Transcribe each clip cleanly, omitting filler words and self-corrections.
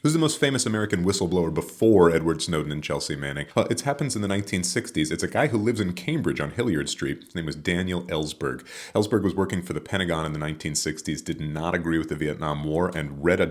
Who's the most famous American whistleblower before Edward Snowden and Chelsea Manning? Well, it happens in the 1960s. It's a guy who lives in Cambridge on Hilliard Street. His name was Daniel Ellsberg. Ellsberg was working for the Pentagon in the 1960s, did not agree with the Vietnam War, and read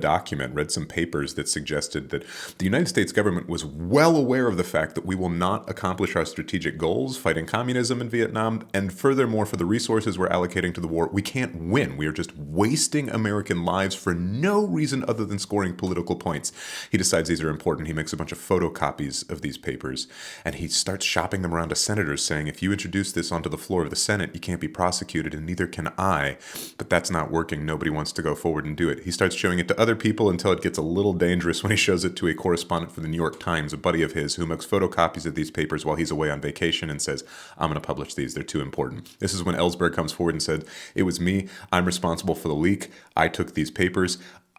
some papers that suggested that the United States government was well aware of the fact that we will not accomplish our strategic goals, fighting communism in Vietnam, and furthermore, for the resources we're allocating to the war, we can't win. We are just wasting American lives for no reason other than scoring political points. He decides these are important. He makes a bunch of photocopies of these papers, and he starts shopping them around to senators, saying, if you introduce this onto the floor of the Senate, you can't be prosecuted, and neither can I. But that's not working. Nobody wants to go forward and do it. He starts showing it to other people until it gets a little dangerous when he shows it to a correspondent for the New York Times, a buddy of his, who makes photocopies of these papers while he's away on vacation and says, I'm going to publish these. They're too important. This is when Ellsberg comes forward and said, it was me. I'm responsible for the leak. I took these papers.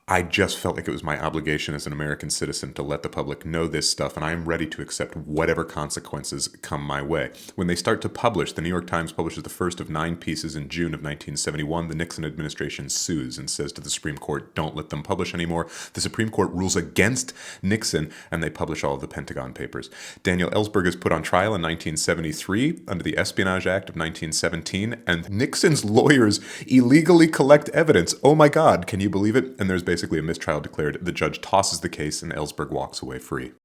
I just felt like it was my obligation as an American citizen to let the public know this stuff, and I am ready to accept whatever consequences come my way. When they start to publish, the New York Times publishes the first of 9 pieces in June of 1971. The Nixon administration sues and says to the Supreme Court, don't let them publish anymore. The Supreme Court rules against Nixon, and they publish all of the Pentagon Papers. Daniel Ellsberg is put on trial in 1973 under the Espionage Act of 1917, and Nixon's lawyers illegally collect evidence. Oh my God, can you believe it? And there's basically a mistrial declared. The judge tosses the case, and Ellsberg walks away free.